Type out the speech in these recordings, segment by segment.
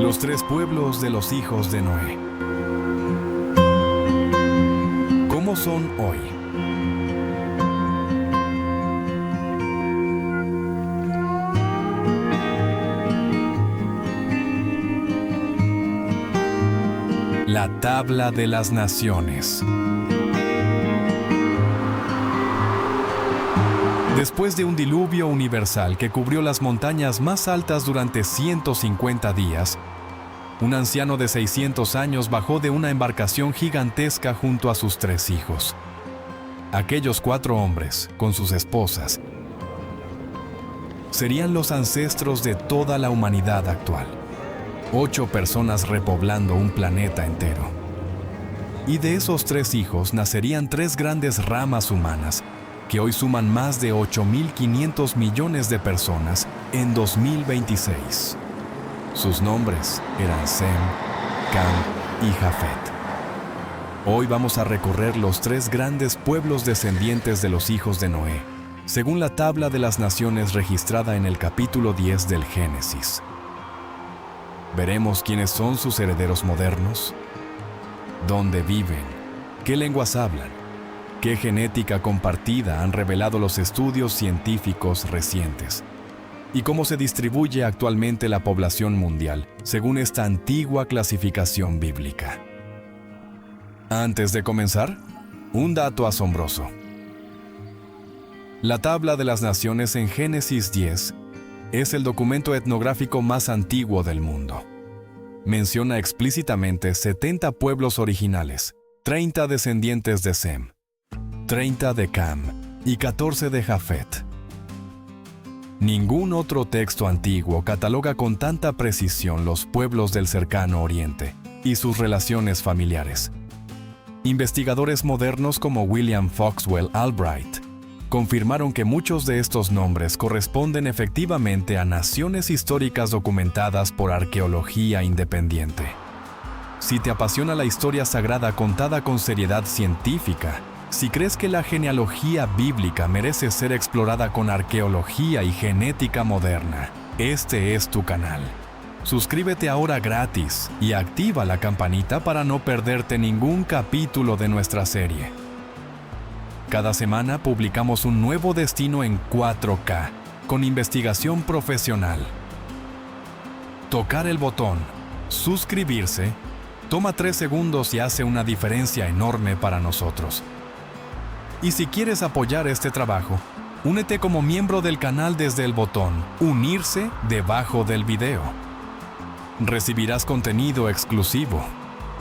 Los tres pueblos de los hijos de Noé. ¿Cómo son hoy? La tabla de las naciones. Después de un diluvio universal que cubrió las montañas más altas durante 150 días, un anciano de 600 años bajó de una embarcación gigantesca junto a sus 3 hijos. Aquellos 4 hombres, con sus esposas, serían los ancestros de toda la humanidad actual. 8 personas repoblando un planeta entero. Y de esos 3 hijos nacerían 3 grandes ramas humanas, que hoy suman más de 8.500 millones de personas en 2026. Sus nombres eran Sem, Cam y Jafet. Hoy vamos a recorrer los 3 grandes pueblos descendientes de los hijos de Noé, según la tabla de las naciones registrada en el capítulo 10 del Génesis. Veremos quiénes son sus herederos modernos, dónde viven, qué lenguas hablan, qué genética compartida han revelado los estudios científicos recientes, y cómo se distribuye actualmente la población mundial, según esta antigua clasificación bíblica. Antes de comenzar, un dato asombroso. La tabla de las naciones en Génesis 10 es el documento etnográfico más antiguo del mundo. Menciona explícitamente 70 pueblos originales, 30 descendientes de Sem, 30 de Cam y 14 de Jafet. Ningún otro texto antiguo cataloga con tanta precisión los pueblos del cercano Oriente y sus relaciones familiares. Investigadores modernos como William Foxwell Albright confirmaron que muchos de estos nombres corresponden efectivamente a naciones históricas documentadas por arqueología independiente. Si te apasiona la historia sagrada contada con seriedad científica, si crees que la genealogía bíblica merece ser explorada con arqueología y genética moderna, este es tu canal. Suscríbete ahora gratis y activa la campanita para no perderte ningún capítulo de nuestra serie. Cada semana publicamos un nuevo destino en 4K, con investigación profesional. Tocar el botón, suscribirse, toma 3 segundos y hace una diferencia enorme para nosotros. Y si quieres apoyar este trabajo, únete como miembro del canal desde el botón Unirse debajo del video. Recibirás contenido exclusivo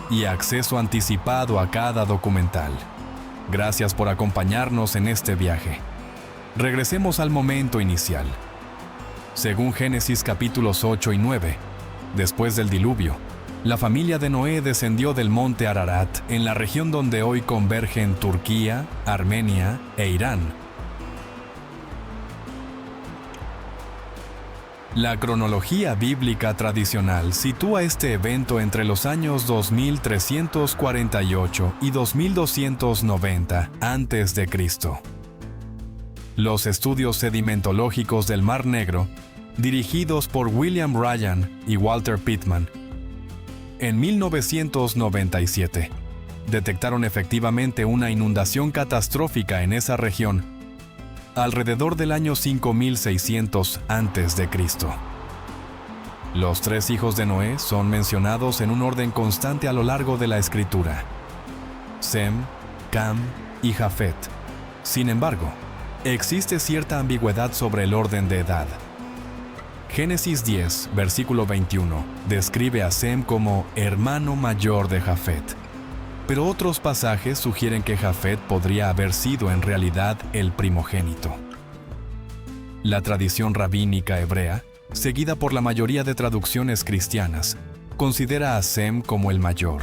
y acceso anticipado a cada documental. Gracias por acompañarnos en este viaje. Regresemos al momento inicial. Según Génesis capítulos 8 y 9, después del diluvio, la familia de Noé descendió del monte Ararat en la región donde hoy convergen Turquía, Armenia e Irán. La cronología bíblica tradicional sitúa este evento entre los años 2348 y 2290 a.C. Los estudios sedimentológicos del Mar Negro, dirigidos por William Ryan y Walter Pittman, en 1997, detectaron efectivamente una inundación catastrófica en esa región alrededor del año 5600 a.C. Los 3 hijos de Noé son mencionados en un orden constante a lo largo de la Escritura: Sem, Cam y Jafet. Sin embargo, existe cierta ambigüedad sobre el orden de edad. Génesis 10, versículo 21, describe a Sem como hermano mayor de Jafet. Pero otros pasajes sugieren que Jafet podría haber sido en realidad el primogénito. La tradición rabínica hebrea, seguida por la mayoría de traducciones cristianas, considera a Sem como el mayor,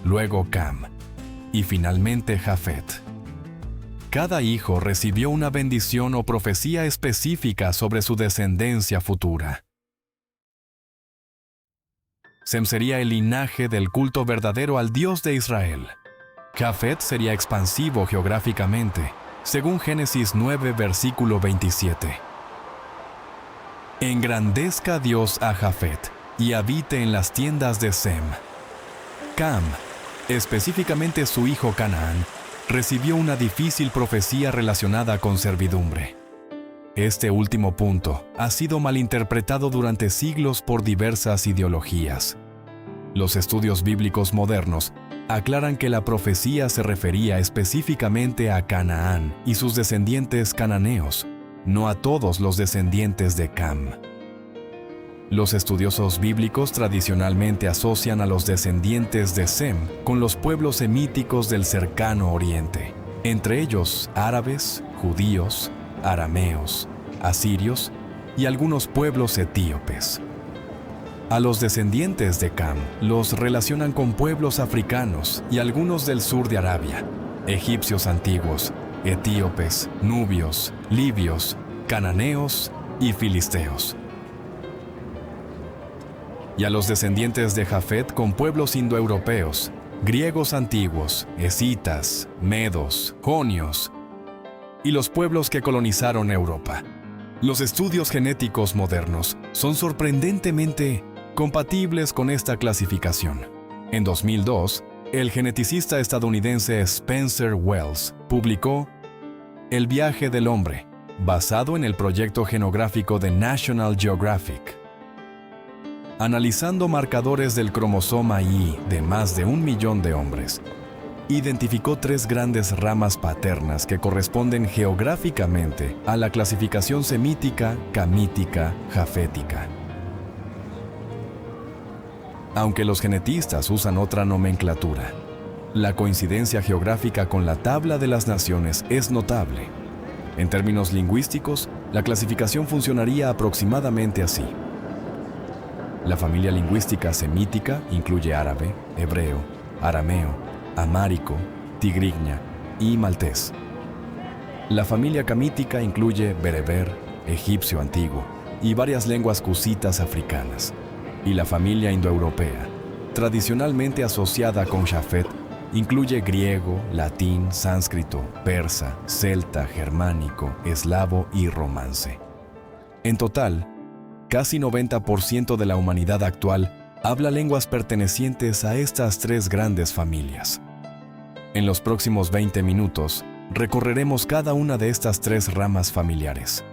luego Cam, y finalmente Jafet. Cada hijo recibió una bendición o profecía específica sobre su descendencia futura. Sem sería el linaje del culto verdadero al Dios de Israel. Jafet sería expansivo geográficamente, según Génesis 9, versículo 27. Engrandezca Dios a Jafet, y habite en las tiendas de Sem. Cam, específicamente su hijo Canaán, recibió una difícil profecía relacionada con servidumbre. Este último punto ha sido malinterpretado durante siglos por diversas ideologías. Los estudios bíblicos modernos aclaran que la profecía se refería específicamente a Canaán y sus descendientes cananeos, no a todos los descendientes de Cam. Los estudiosos bíblicos tradicionalmente asocian a los descendientes de Sem con los pueblos semíticos del cercano oriente, entre ellos árabes, judíos, arameos, asirios y algunos pueblos etíopes. A los descendientes de Cam los relacionan con pueblos africanos y algunos del sur de Arabia, egipcios antiguos, etíopes, nubios, libios, cananeos y filisteos. Y a los descendientes de Jafet con pueblos indoeuropeos, griegos antiguos, escitas, medos, jonios y los pueblos que colonizaron Europa. Los estudios genéticos modernos son sorprendentemente compatibles con esta clasificación. En 2002, el geneticista estadounidense Spencer Wells publicó El viaje del hombre, basado en el proyecto genográfico de National Geographic. Analizando marcadores del cromosoma Y de más de 1 millón de hombres, identificó 3 grandes ramas paternas que corresponden geográficamente a la clasificación semítica, camítica, jafética. Aunque los genetistas usan otra nomenclatura, la coincidencia geográfica con la tabla de las naciones es notable. En términos lingüísticos, la clasificación funcionaría aproximadamente así. La familia lingüística semítica incluye árabe, hebreo, arameo, amárico, tigrinya y maltés. La familia camítica incluye bereber, egipcio antiguo y varias lenguas cusitas africanas. Y la familia indoeuropea, tradicionalmente asociada con Jafet, incluye griego, latín, sánscrito, persa, celta, germánico, eslavo y romance. En total, casi 90% de la humanidad actual habla lenguas pertenecientes a estas 3 grandes familias. En los próximos 20 minutos, recorreremos cada una de estas 3 ramas familiares.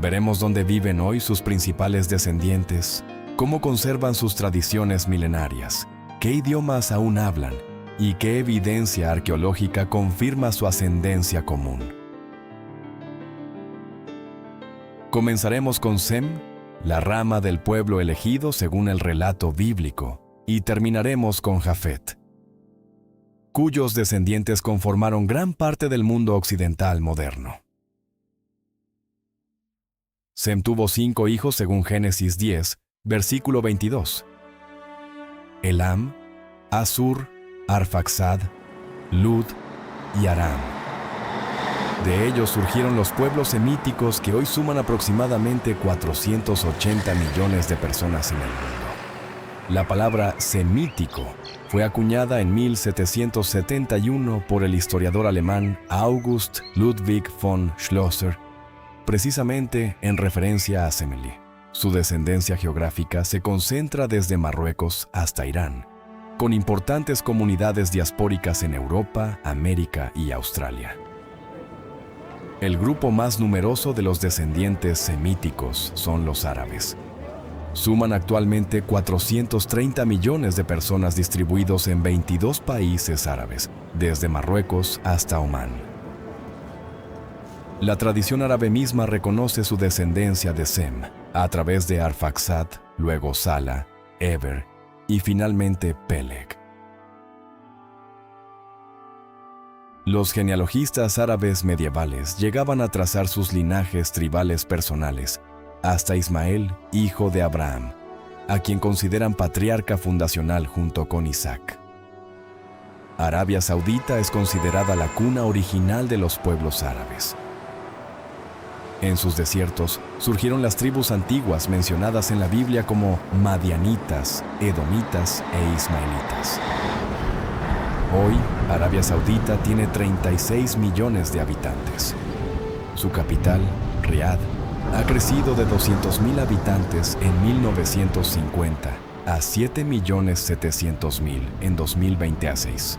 Veremos dónde viven hoy sus principales descendientes, cómo conservan sus tradiciones milenarias, qué idiomas aún hablan y qué evidencia arqueológica confirma su ascendencia común. Comenzaremos con Sem, la rama del pueblo elegido según el relato bíblico, y terminaremos con Jafet, cuyos descendientes conformaron gran parte del mundo occidental moderno. Sem tuvo 5 hijos según Génesis 10, versículo 22. Elam, Asur, Arfaxad, Lud y Aram. De ellos surgieron los pueblos semíticos que hoy suman aproximadamente 480 millones de personas en el mundo. La palabra semítico fue acuñada en 1771 por el historiador alemán August Ludwig von Schlosser, precisamente en referencia a Semele. Su descendencia geográfica se concentra desde Marruecos hasta Irán, con importantes comunidades diaspóricas en Europa, América y Australia. El grupo más numeroso de los descendientes semíticos son los árabes. Suman actualmente 430 millones de personas distribuidos en 22 países árabes, desde Marruecos hasta Omán. La tradición árabe misma reconoce su descendencia de Sem a través de Arfaxad, luego Sala, Eber y finalmente Peleg. Los genealogistas árabes medievales llegaban a trazar sus linajes tribales personales hasta Ismael, hijo de Abraham, a quien consideran patriarca fundacional junto con Isaac. Arabia Saudita es considerada la cuna original de los pueblos árabes. En sus desiertos surgieron las tribus antiguas mencionadas en la Biblia como madianitas, edomitas e ismaelitas. Hoy, Arabia Saudita tiene 36 millones de habitantes. Su capital, Riad, ha crecido de 200,000 habitantes en 1950 a 7,700,000 en 2026.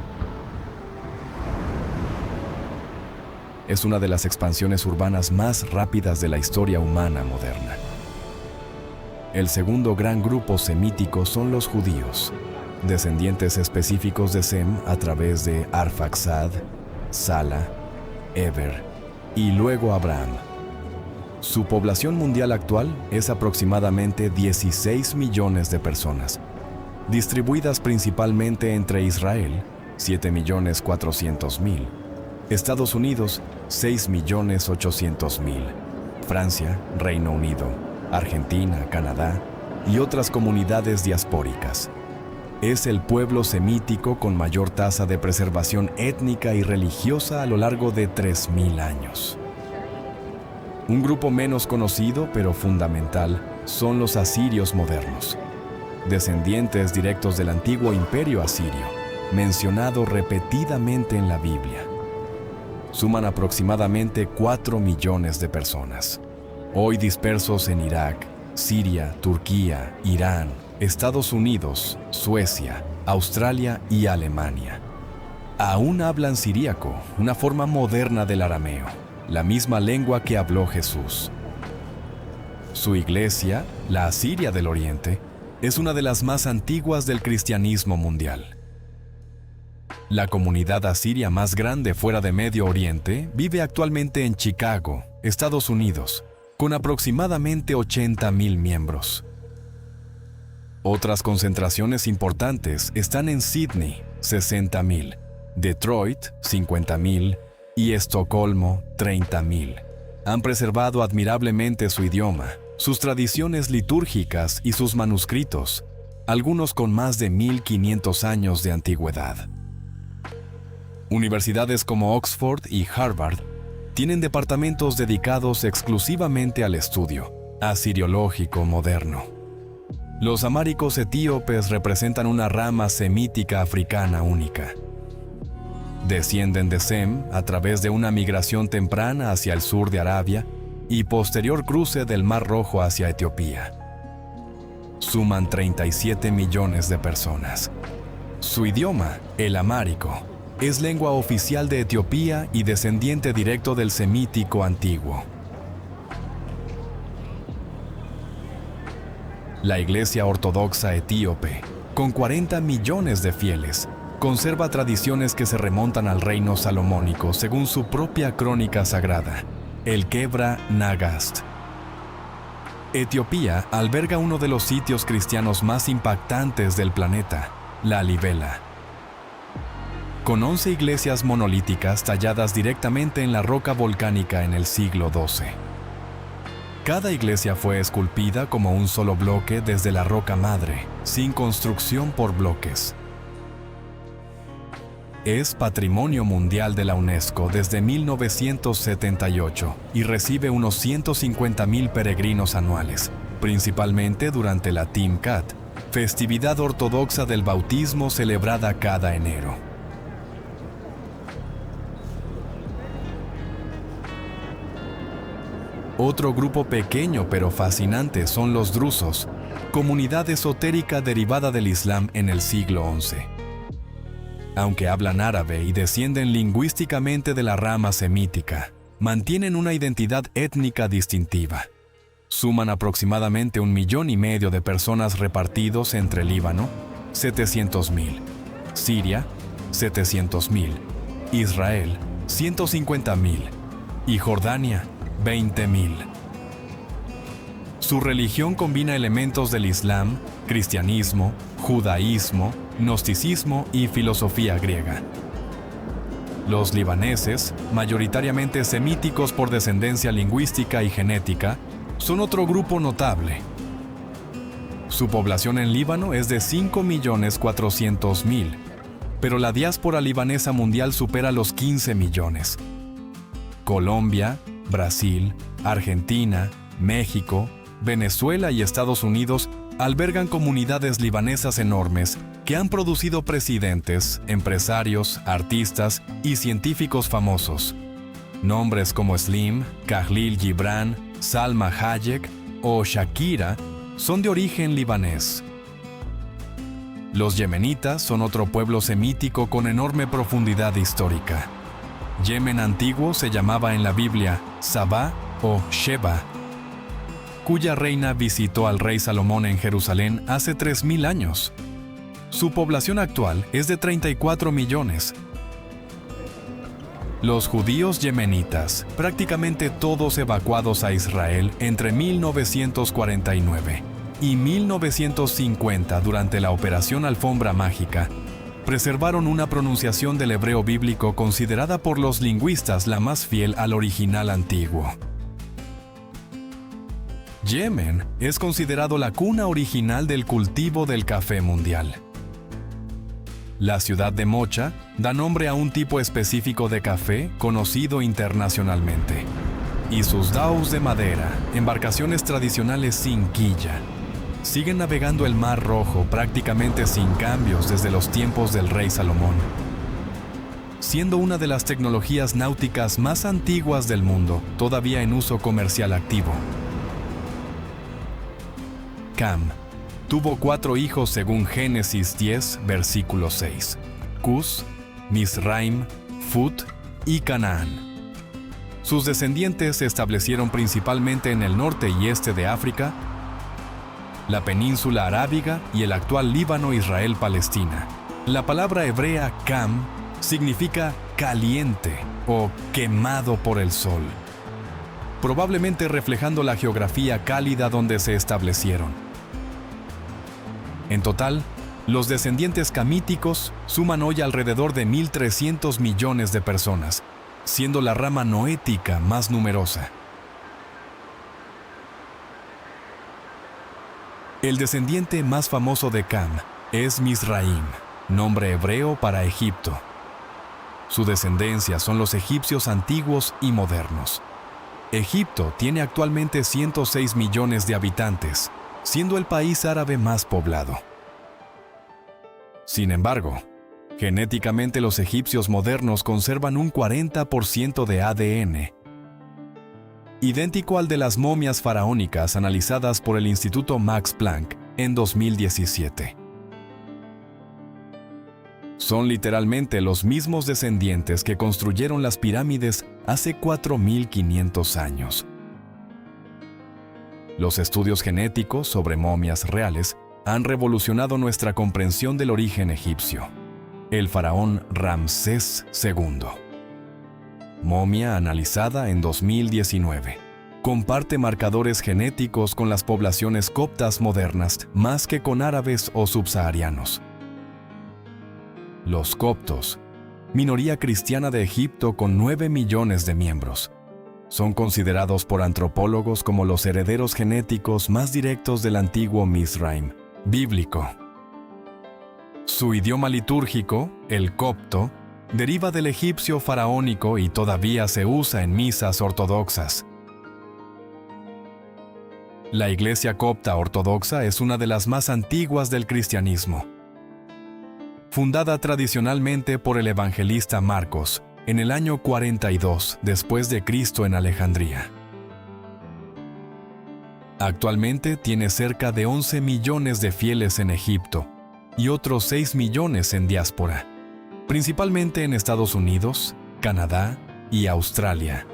Es una de las expansiones urbanas más rápidas de la historia humana moderna. El segundo gran grupo semítico son los judíos, descendientes específicos de Sem a través de Arfaxad, Sala, Eber y luego Abraham. Su población mundial actual es aproximadamente 16 millones de personas, distribuidas principalmente entre Israel, 7,400,000, Estados Unidos, 6,800,000, Francia, Reino Unido, Argentina, Canadá y otras comunidades diaspóricas. Es el pueblo semítico con mayor tasa de preservación étnica y religiosa a lo largo de 3,000 años. Un grupo menos conocido pero fundamental son los asirios modernos, descendientes directos del antiguo imperio asirio, mencionado repetidamente en la Biblia. Suman aproximadamente 4 millones de personas, hoy dispersos en Irak, Siria, Turquía, Irán, Estados Unidos, Suecia, Australia y Alemania. Aún hablan siríaco, una forma moderna del arameo, la misma lengua que habló Jesús. Su iglesia, la Asiria del Oriente, es una de las más antiguas del cristianismo mundial. La comunidad asiria más grande fuera de Medio Oriente vive actualmente en Chicago, Estados Unidos, con aproximadamente 80,000 miembros. Otras concentraciones importantes están en Sydney, 60,000, Detroit, 50,000 y Estocolmo, 30,000. Han preservado admirablemente su idioma, sus tradiciones litúrgicas y sus manuscritos, algunos con más de 1,500 años de antigüedad. Universidades como Oxford y Harvard tienen departamentos dedicados exclusivamente al estudio asiriológico moderno. Los amáricos etíopes representan una rama semítica africana única. Descienden de Sem a través de una migración temprana hacia el sur de Arabia y posterior cruce del Mar Rojo hacia Etiopía. Suman 37 millones de personas. Su idioma, el amárico, es lengua oficial de Etiopía y descendiente directo del semítico antiguo. La Iglesia Ortodoxa Etíope, con 40 millones de fieles, conserva tradiciones que se remontan al reino salomónico según su propia crónica sagrada, el Kebra Nagast. Etiopía alberga uno de los sitios cristianos más impactantes del planeta, la Libela, con 11 iglesias monolíticas talladas directamente en la roca volcánica en el siglo XII. Cada iglesia fue esculpida como un solo bloque desde la roca madre, sin construcción por bloques. Es Patrimonio Mundial de la UNESCO desde 1978 y recibe unos 150,000 peregrinos anuales, principalmente durante la Timkat, festividad ortodoxa del bautismo celebrada cada enero. Otro grupo pequeño pero fascinante son los drusos, comunidad esotérica derivada del Islam en el siglo XI. Aunque hablan árabe y descienden lingüísticamente de la rama semítica, mantienen una identidad étnica distintiva. Suman aproximadamente 1,5 millones de personas repartidos entre Líbano, 700,000, Siria, 700,000, Israel, 150,000 y Jordania, 20,000. Su religión combina elementos del Islam, cristianismo, judaísmo, gnosticismo y filosofía griega. Los libaneses, mayoritariamente semíticos por descendencia lingüística y genética, son otro grupo notable. Su población en Líbano es de 5,400,000, pero la diáspora libanesa mundial supera los 15 millones. Colombia, Brasil, Argentina, México, Venezuela y Estados Unidos albergan comunidades libanesas enormes que han producido presidentes, empresarios, artistas y científicos famosos. Nombres como Slim, Khalil Gibran, Salma Hayek o Shakira son de origen libanés. Los yemenitas son otro pueblo semítico con enorme profundidad histórica. Yemen antiguo se llamaba en la Biblia Sabá o Sheba, cuya reina visitó al rey Salomón en Jerusalén hace 3000 años. Su población actual es de 34 millones. Los judíos yemenitas, prácticamente todos evacuados a Israel entre 1949 y 1950 durante la Operación Alfombra Mágica, preservaron una pronunciación del hebreo bíblico considerada por los lingüistas la más fiel al original antiguo. Yemen es considerado la cuna original del cultivo del café mundial. La ciudad de Mocha da nombre a un tipo específico de café conocido internacionalmente, y sus daos de madera, embarcaciones tradicionales sin quilla, siguen navegando el Mar Rojo prácticamente sin cambios desde los tiempos del rey Salomón, siendo una de las tecnologías náuticas más antiguas del mundo, todavía en uso comercial activo. Cam tuvo 4 hijos según Génesis 10, versículo 6: Cus, Misraim, Fut y Canaán. Sus descendientes se establecieron principalmente en el norte y este de África, la península arábiga y el actual Líbano, Israel, Palestina. La palabra hebrea Cam significa caliente o quemado por el sol, probablemente reflejando la geografía cálida donde se establecieron. En total, los descendientes camíticos suman hoy alrededor de 1.300 millones de personas, siendo la rama noética más numerosa. El descendiente más famoso de Cam es Misraim, nombre hebreo para Egipto. Su descendencia son los egipcios antiguos y modernos. Egipto tiene actualmente 106 millones de habitantes, siendo el país árabe más poblado. Sin embargo, genéticamente los egipcios modernos conservan un 40% de ADN, idéntico al de las momias faraónicas analizadas por el Instituto Max Planck en 2017. Son literalmente los mismos descendientes que construyeron las pirámides hace 4.500 años. Los estudios genéticos sobre momias reales han revolucionado nuestra comprensión del origen egipcio. El faraón Ramsés II. Momia analizada en 2019. Comparte marcadores genéticos con las poblaciones coptas modernas más que con árabes o subsaharianos. Los coptos, minoría cristiana de Egipto con 9 millones de miembros, son considerados por antropólogos como los herederos genéticos más directos del antiguo Misraim bíblico. Su idioma litúrgico, el copto, deriva del egipcio faraónico y todavía se usa en misas ortodoxas. La Iglesia Copta Ortodoxa es una de las más antiguas del cristianismo. Fundada tradicionalmente por el evangelista Marcos en el año 42 después de Cristo en Alejandría. Actualmente tiene cerca de 11 millones de fieles en Egipto y otros 6 millones en diáspora, principalmente en Estados Unidos, Canadá y Australia.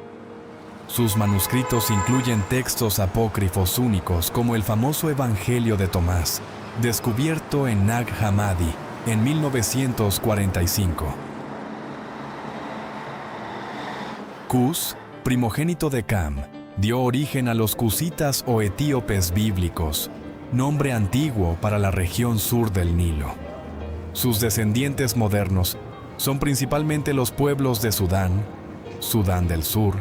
Sus manuscritos incluyen textos apócrifos únicos como el famoso Evangelio de Tomás, descubierto en Nag Hammadi en 1945. Cus, primogénito de Cam, dio origen a los cusitas o etíopes bíblicos, nombre antiguo para la región sur del Nilo. Sus descendientes modernos son principalmente los pueblos de Sudán, Sudán del Sur,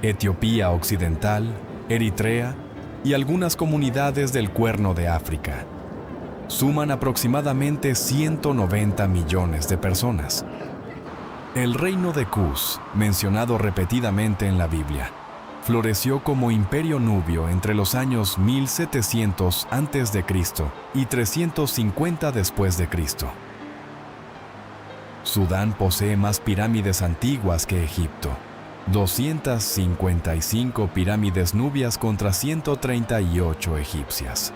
Etiopía Occidental, Eritrea y algunas comunidades del Cuerno de África. Suman aproximadamente 190 millones de personas. El reino de Cus, mencionado repetidamente en la Biblia, floreció como imperio nubio entre los años 1700 a.C. y 350 después de Cristo. Sudán posee más pirámides antiguas que Egipto, 255 pirámides nubias contra 138 egipcias.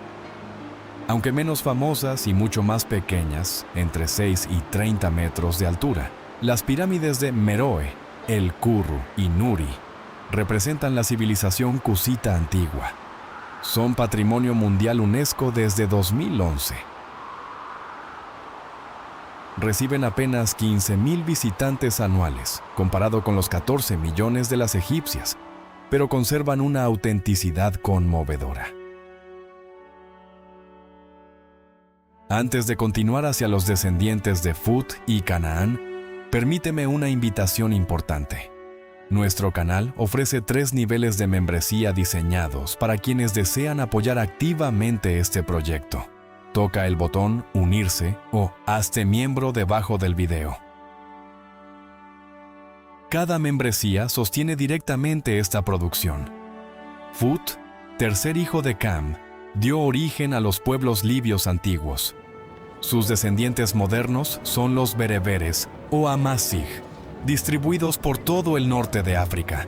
Aunque menos famosas y mucho más pequeñas, entre 6 y 30 metros de altura, las pirámides de Meroe, El Kurru y Nuri representan la civilización cusita antigua. Son Patrimonio Mundial UNESCO desde 2011. Reciben apenas 15,000 visitantes anuales, comparado con los 14 millones de las egipcias, pero conservan una autenticidad conmovedora. Antes de continuar hacia los descendientes de Phut y Canaán, permíteme una invitación importante. Nuestro canal ofrece 3 niveles de membresía diseñados para quienes desean apoyar activamente este proyecto. Toca el botón Unirse o Hazte miembro debajo del video. Cada membresía sostiene directamente esta producción. Phut, tercer hijo de Cam, dio origen a los pueblos libios antiguos. Sus descendientes modernos son los bereberes o amazigh, distribuidos por todo el norte de África.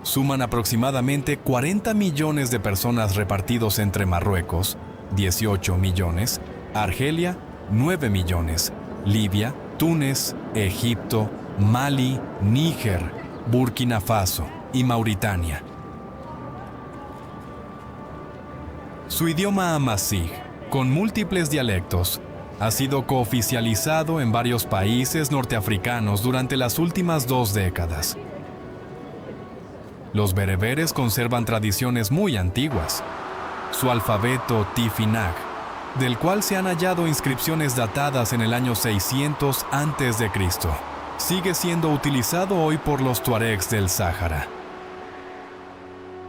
Suman aproximadamente 40 millones de personas repartidos entre Marruecos, 18 millones, Argelia, 9 millones, Libia, Túnez, Egipto, Mali, Níger, Burkina Faso y Mauritania. Su idioma amazigh, con múltiples dialectos, ha sido cooficializado en varios países norteafricanos durante las últimas 2 décadas. Los bereberes conservan tradiciones muy antiguas. Su alfabeto Tifinagh, del cual se han hallado inscripciones datadas en el año 600 a.C., sigue siendo utilizado hoy por los tuaregs del Sáhara.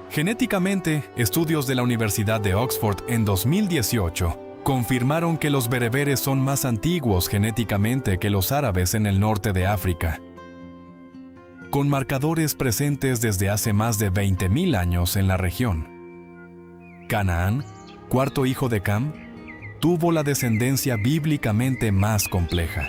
Genéticamente, estudios de la Universidad de Oxford en 2018 confirmaron que los bereberes son más antiguos genéticamente que los árabes en el norte de África, con marcadores presentes desde hace más de 20,000 años en la región. Canaán, cuarto hijo de Cam, tuvo la descendencia bíblicamente más compleja.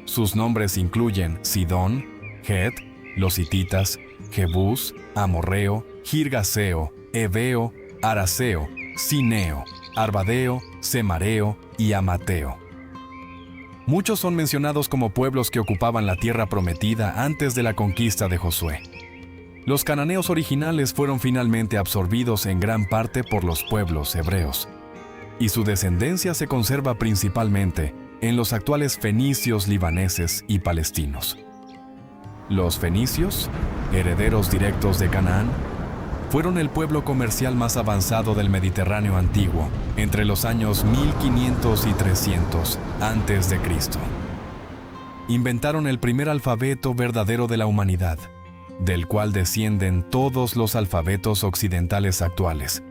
Sus nombres incluyen Sidón, Het, los hititas, Jebús, Amorreo, Girgaseo, Heveo, Araseo, Sineo, Arbadeo, Semareo y Amateo. Muchos son mencionados como pueblos que ocupaban la tierra prometida antes de la conquista de Josué. Los cananeos originales fueron finalmente absorbidos en gran parte por los pueblos hebreos, y su descendencia se conserva principalmente en los actuales fenicios libaneses y palestinos. Los fenicios, herederos directos de Canaán, fueron el pueblo comercial más avanzado del Mediterráneo antiguo entre los años 1500 y 300 a.C. Inventaron el primer alfabeto verdadero de la humanidad, del cual descienden todos los alfabetos occidentales actuales,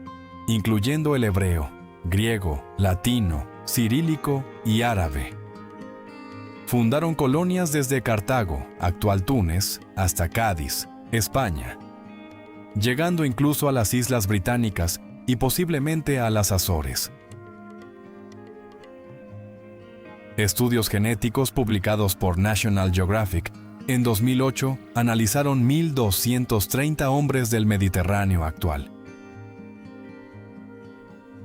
incluyendo el hebreo, griego, latino, cirílico y árabe. Fundaron colonias desde Cartago, actual Túnez, hasta Cádiz, España, llegando incluso a las Islas Británicas y posiblemente a las Azores. Estudios genéticos publicados por National Geographic en 2008 analizaron 1,230 hombres del Mediterráneo actual.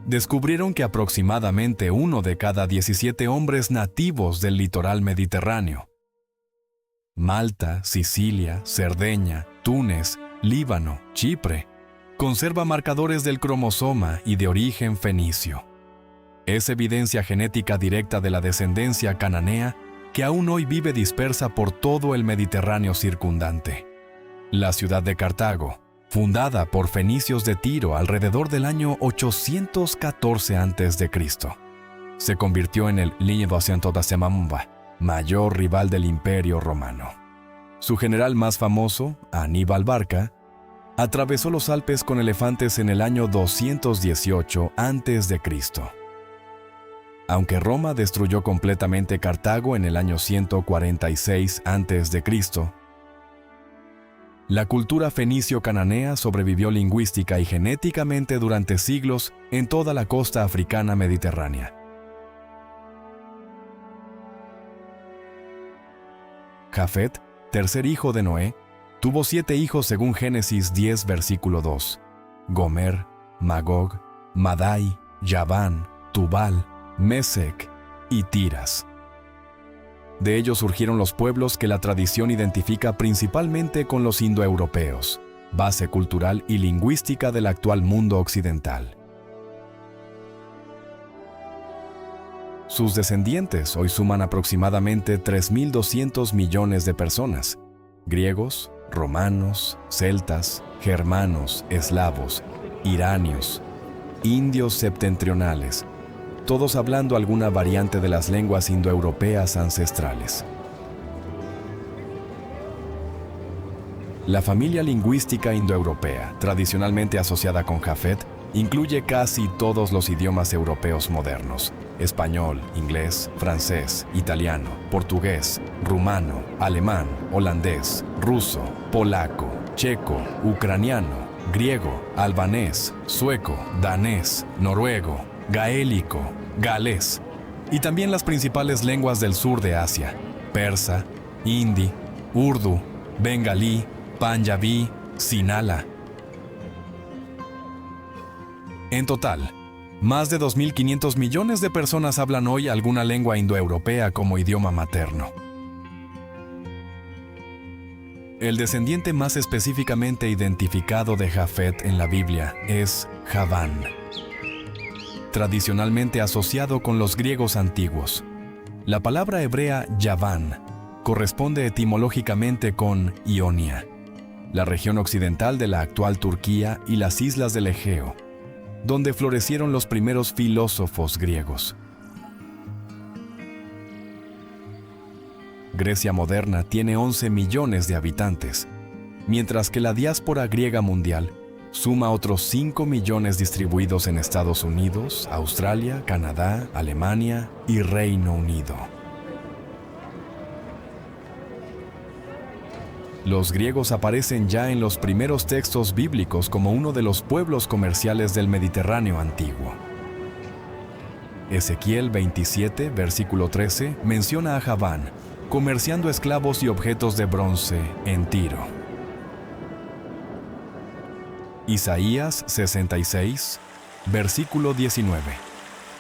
Descubrieron que aproximadamente 1 de cada 17 hombres nativos del litoral mediterráneo, Malta, Sicilia, Cerdeña, Túnez, Líbano, Chipre, conserva marcadores del cromosoma y de origen fenicio. Es evidencia genética directa de la descendencia cananea que aún hoy vive dispersa por todo el Mediterráneo circundante. La ciudad de Cartago, fundada por fenicios de Tiro alrededor del año 814 a.C., se convirtió en el mayor rival del Imperio Romano. Su general más famoso, Aníbal Barca, atravesó los Alpes con elefantes en el año 218 a.C. Aunque Roma destruyó completamente Cartago en el año 146 a.C., la cultura fenicio-cananea sobrevivió lingüística y genéticamente durante siglos en toda la costa africana mediterránea. Jafet, tercer hijo de Noé, tuvo 7 hijos según Génesis 10, versículo 2. Gomer, Magog, Madai, Yaván, Tubal, Mesec y Tiras. De ellos surgieron los pueblos que la tradición identifica principalmente con los indoeuropeos, base cultural y lingüística del actual mundo occidental. Sus descendientes hoy suman aproximadamente 3.200 millones de personas: griegos, romanos, celtas, germanos, eslavos, iranios, indios septentrionales, todos hablando alguna variante de las lenguas indoeuropeas ancestrales. La familia lingüística indoeuropea, tradicionalmente asociada con Jafet, incluye casi todos los idiomas europeos modernos: español, inglés, francés, italiano, portugués, rumano, alemán, holandés, ruso, polaco, checo, ucraniano, griego, albanés, sueco, danés, noruego, gaélico, galés, y también las principales lenguas del sur de Asia: persa, hindi, urdu, bengalí, panjabí, sinhala. En total, más de 2.500 millones de personas hablan hoy alguna lengua indoeuropea como idioma materno. El descendiente más específicamente identificado de Jafet en la Biblia es Javán, tradicionalmente asociado con los griegos antiguos. La palabra hebrea Yaván corresponde etimológicamente con Ionia, la región occidental de la actual Turquía y las islas del Egeo, donde florecieron los primeros filósofos griegos. Grecia moderna tiene 11 millones de habitantes, mientras que la diáspora griega mundial suma otros 5 millones distribuidos en Estados Unidos, Australia, Canadá, Alemania y Reino Unido. Los griegos aparecen ya en los primeros textos bíblicos como uno de los pueblos comerciales del Mediterráneo antiguo. Ezequiel 27, versículo 13, menciona a Javán comerciando esclavos y objetos de bronce en Tiro. Isaías 66, versículo 19,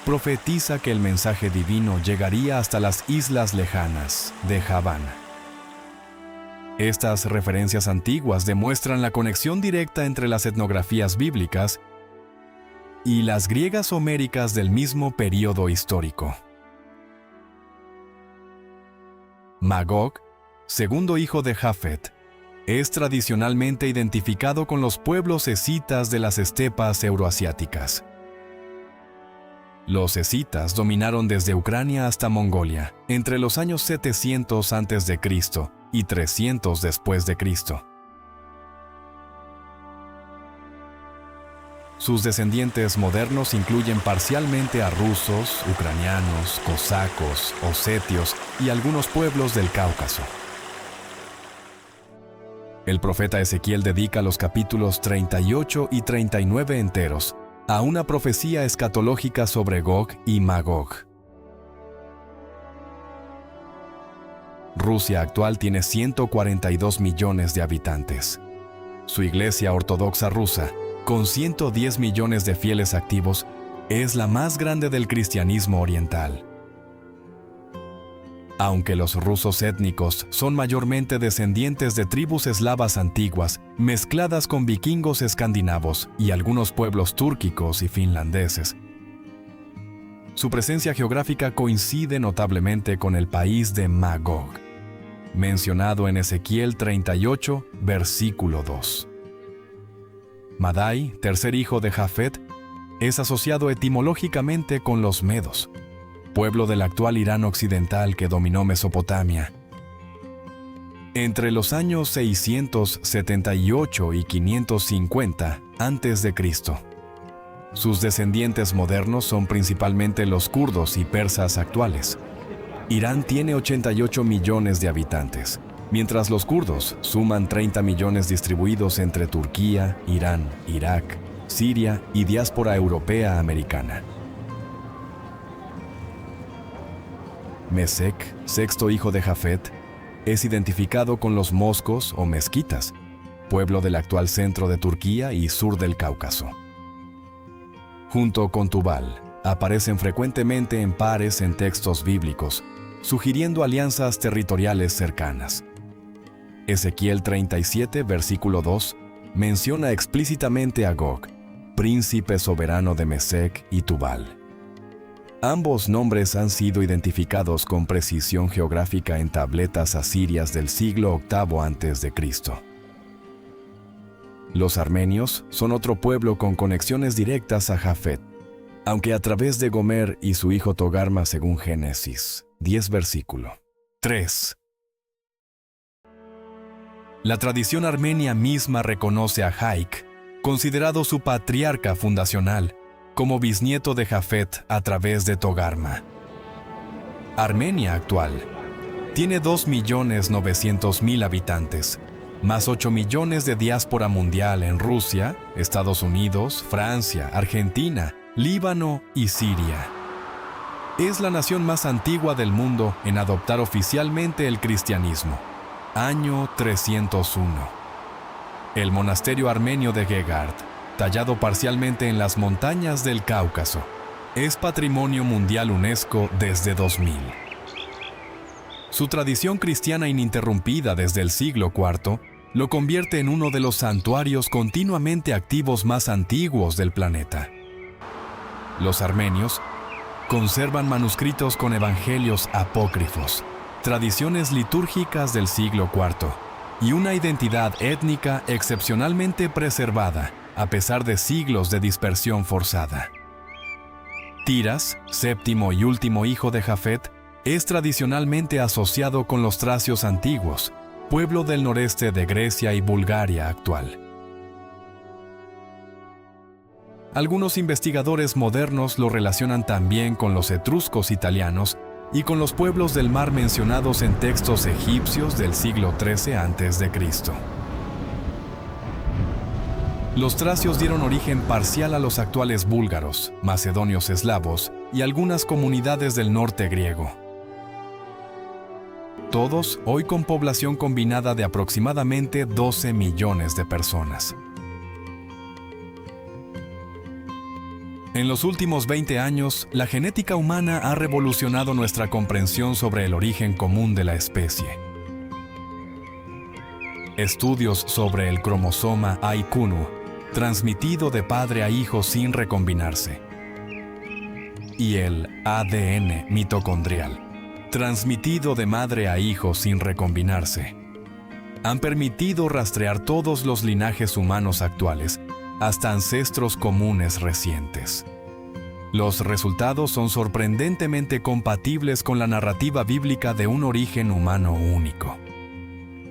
profetiza que el mensaje divino llegaría hasta las islas lejanas de Javán. Estas referencias antiguas demuestran la conexión directa entre las etnografías bíblicas y las griegas homéricas del mismo período histórico. Magog, segundo hijo de Jafet, es tradicionalmente identificado con los pueblos escitas de las estepas euroasiáticas. Los escitas dominaron desde Ucrania hasta Mongolia entre los años 700 a.C. y 300 después de Cristo. Sus descendientes modernos incluyen parcialmente a rusos, ucranianos, cosacos, osetios y algunos pueblos del Cáucaso. El profeta Ezequiel dedica los capítulos 38 y 39 enteros a una profecía escatológica sobre Gog y Magog. Rusia actual tiene 142 millones de habitantes. Su Iglesia Ortodoxa rusa, con 110 millones de fieles activos, es la más grande del cristianismo oriental. Aunque los rusos étnicos son mayormente descendientes de tribus eslavas antiguas, mezcladas con vikingos escandinavos y algunos pueblos túrquicos y finlandeses, su presencia geográfica coincide notablemente con el país de Magog, mencionado en Ezequiel 38, versículo 2. Madai, tercer hijo de Jafet, es asociado etimológicamente con los medos, pueblo del actual Irán occidental que dominó Mesopotamia. Entre los años 678 y 550 a.C., sus descendientes modernos son principalmente los kurdos y persas actuales. Irán tiene 88 millones de habitantes, mientras los kurdos suman 30 millones distribuidos entre Turquía, Irán, Irak, Siria y diáspora europea americana. Mesec, sexto hijo de Jafet, es identificado con los moscos o mezquitas, pueblo del actual centro de Turquía y sur del Cáucaso. Junto con Tubal, aparecen frecuentemente en pares en textos bíblicos, sugiriendo alianzas territoriales cercanas. Ezequiel 37, versículo 2, menciona explícitamente a Gog, príncipe soberano de Mesec y Tubal. Ambos nombres han sido identificados con precisión geográfica en tabletas asirias del siglo VIII a.C. Los armenios son otro pueblo con conexiones directas a Jafet, aunque a través de Gomer y su hijo Togarma según Génesis 10 versículo 3. La tradición armenia misma reconoce a Haik, considerado su patriarca fundacional, como bisnieto de Jafet a través de Togarma. Armenia actual tiene 2.900.000 habitantes, más 8 millones de diáspora mundial en Rusia, Estados Unidos, Francia, Argentina, Líbano y Siria. Es la nación más antigua del mundo en adoptar oficialmente el cristianismo. Año 301. El monasterio armenio de Gegard, tallado parcialmente en las montañas del Cáucaso, es Patrimonio Mundial UNESCO desde 2000. Su tradición cristiana ininterrumpida desde el siglo IV lo convierte en uno de los santuarios continuamente activos más antiguos del planeta. Los armenios conservan manuscritos con evangelios apócrifos, tradiciones litúrgicas del siglo IV y una identidad étnica excepcionalmente preservada a pesar de siglos de dispersión forzada. Tiras, séptimo y último hijo de Jafet, es tradicionalmente asociado con los tracios antiguos, pueblo del noreste de Grecia y Bulgaria actual. Algunos investigadores modernos lo relacionan también con los etruscos italianos y con los pueblos del mar mencionados en textos egipcios del siglo XIII a.C. Los tracios dieron origen parcial a los actuales búlgaros, macedonios eslavos y algunas comunidades del norte griego. Todos hoy con población combinada de aproximadamente 12 millones de personas. En los últimos 20 años, la genética humana ha revolucionado nuestra comprensión sobre el origen común de la especie. Estudios sobre el cromosoma Y-Kunu, transmitido de padre a hijo sin recombinarse, y el ADN mitocondrial, transmitido de madre a hijo sin recombinarse, han permitido rastrear todos los linajes humanos actuales hasta ancestros comunes recientes. Los resultados son sorprendentemente compatibles con la narrativa bíblica de un origen humano único.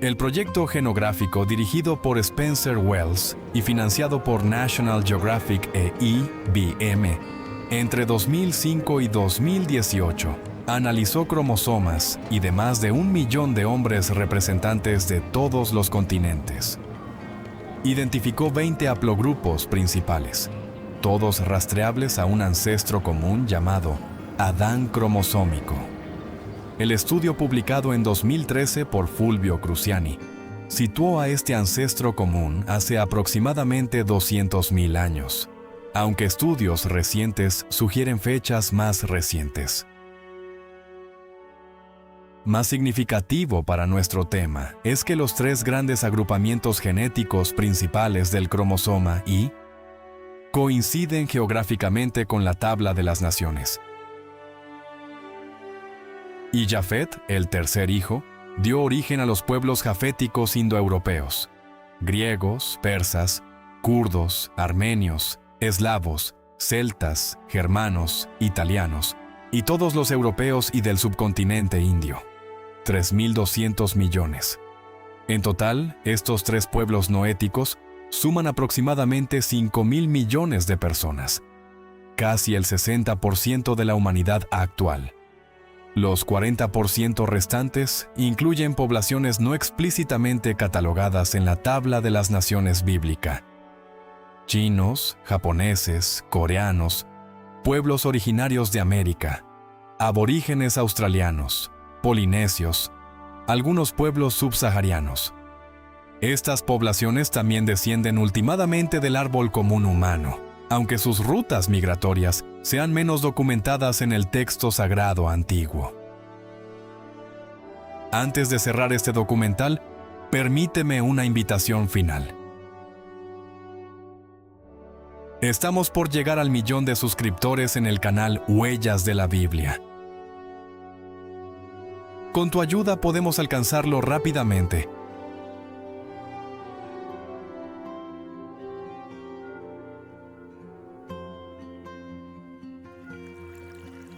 El proyecto genográfico dirigido por Spencer Wells y financiado por National Geographic e IBM entre 2005 y 2018 analizó cromosomas y de más de 1 millón de hombres representantes de todos los continentes. Identificó 20 haplogrupos principales, todos rastreables a un ancestro común llamado Adán cromosómico. El estudio publicado en 2013 por Fulvio Cruciani situó a este ancestro común hace aproximadamente 200.000 años, aunque estudios recientes sugieren fechas más recientes. Más significativo para nuestro tema es que los 3 grandes agrupamientos genéticos principales del cromosoma Y coinciden geográficamente con la tabla de las naciones. Y Jafet, el tercer hijo, dio origen a los pueblos jaféticos indoeuropeos, griegos, persas, kurdos, armenios, eslavos, celtas, germanos, italianos, y todos los europeos y del subcontinente indio. 3.200 millones. En total, estos 3 pueblos noéticos suman aproximadamente 5.000 millones de personas, casi el 60% de la humanidad actual. Los 40% restantes incluyen poblaciones no explícitamente catalogadas en la tabla de las naciones bíblica. Chinos, japoneses, coreanos, pueblos originarios de América, aborígenes australianos, polinesios, algunos pueblos subsaharianos. Estas poblaciones también descienden ultimadamente del árbol común humano, aunque sus rutas migratorias sean menos documentadas en el texto sagrado antiguo. Antes de cerrar este documental, permíteme una invitación final. Estamos por llegar al 1.000.000 de suscriptores en el canal Huellas de la Biblia. Con tu ayuda podemos alcanzarlo rápidamente.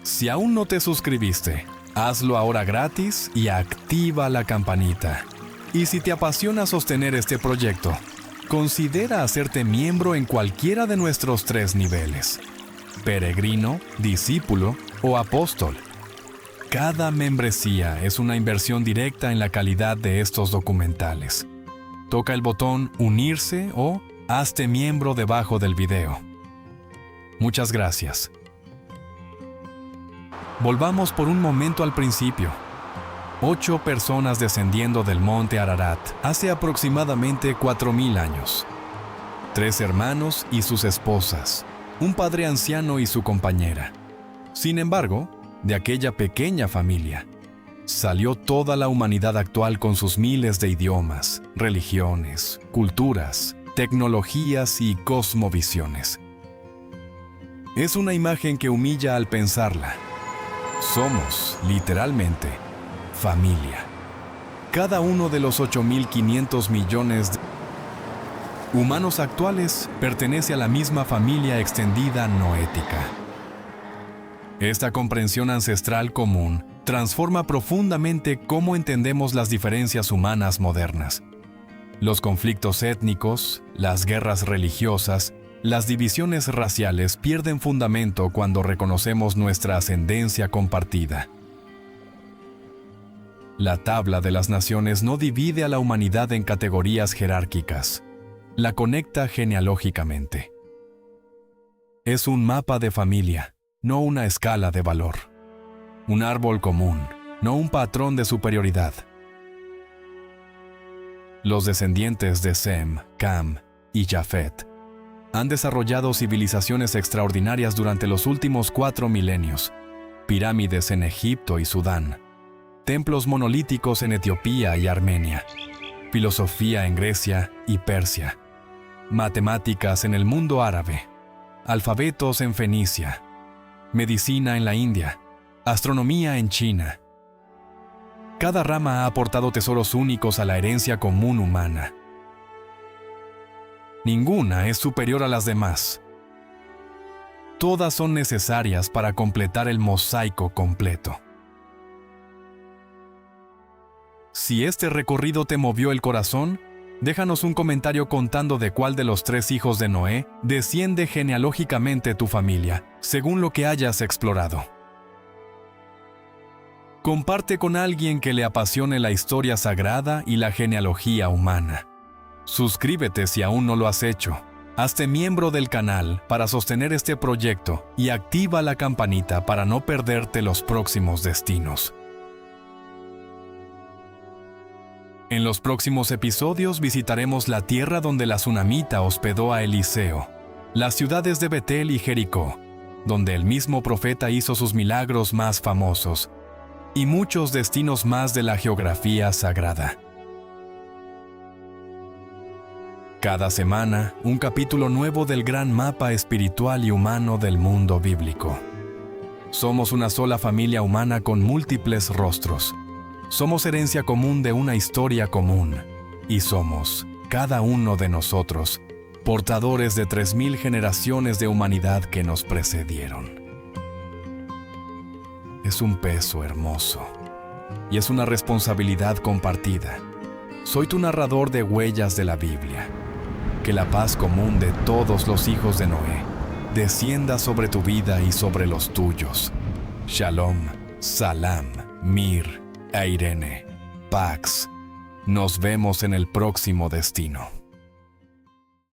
Si aún no te suscribiste, hazlo ahora gratis y activa la campanita. Y si te apasiona sostener este proyecto, considera hacerte miembro en cualquiera de nuestros 3 niveles: peregrino, discípulo o apóstol. Cada membresía es una inversión directa en la calidad de estos documentales. Toca el botón Unirse o Hazte miembro debajo del video. Muchas gracias. Volvamos por un momento al principio. 8 personas descendiendo del monte Ararat hace aproximadamente 4.000 años. 3 hermanos y sus esposas, un padre anciano y su compañera. Sin embargo, de aquella pequeña familia, salió toda la humanidad actual con sus miles de idiomas, religiones, culturas, tecnologías y cosmovisiones. Es una imagen que humilla al pensarla. Somos, literalmente, familia. Cada uno de los 8.500 millones de humanos actuales pertenece a la misma familia extendida noética. Esta comprensión ancestral común transforma profundamente cómo entendemos las diferencias humanas modernas. Los conflictos étnicos, las guerras religiosas, las divisiones raciales pierden fundamento cuando reconocemos nuestra ascendencia compartida. La tabla de las naciones no divide a la humanidad en categorías jerárquicas, la conecta genealógicamente. Es un mapa de familia, no una escala de valor. Un árbol común, no un patrón de superioridad. Los descendientes de Sem, Cam y Jafet han desarrollado civilizaciones extraordinarias durante los últimos 4 milenios. Pirámides en Egipto y Sudán, templos monolíticos en Etiopía y Armenia, filosofía en Grecia y Persia, matemáticas en el mundo árabe, alfabetos en Fenicia, medicina en la India, astronomía en China. Cada rama ha aportado tesoros únicos a la herencia común humana. Ninguna es superior a las demás. Todas son necesarias para completar el mosaico completo. Si este recorrido te movió el corazón, déjanos un comentario contando de cuál de los 3 hijos de Noé desciende genealógicamente tu familia, según lo que hayas explorado. Comparte con alguien que le apasione la historia sagrada y la genealogía humana. Suscríbete si aún no lo has hecho. Hazte miembro del canal para sostener este proyecto y activa la campanita para no perderte los próximos destinos. En los próximos episodios visitaremos la tierra donde la tsunamita hospedó a Eliseo, las ciudades de Betel y Jericó, donde el mismo profeta hizo sus milagros más famosos, y muchos destinos más de la geografía sagrada. Cada semana, un capítulo nuevo del gran mapa espiritual y humano del mundo bíblico. Somos una sola familia humana con múltiples rostros. Somos herencia común de una historia común. Y somos, cada uno de nosotros, portadores de 3.000 generaciones de humanidad que nos precedieron. Es un peso hermoso. Y es una responsabilidad compartida. Soy tu narrador de Huellas de la Biblia. Que la paz común de todos los hijos de Noé descienda sobre tu vida y sobre los tuyos. Shalom, Salam, Mir, Eirene, Pax. Nos vemos en el próximo destino.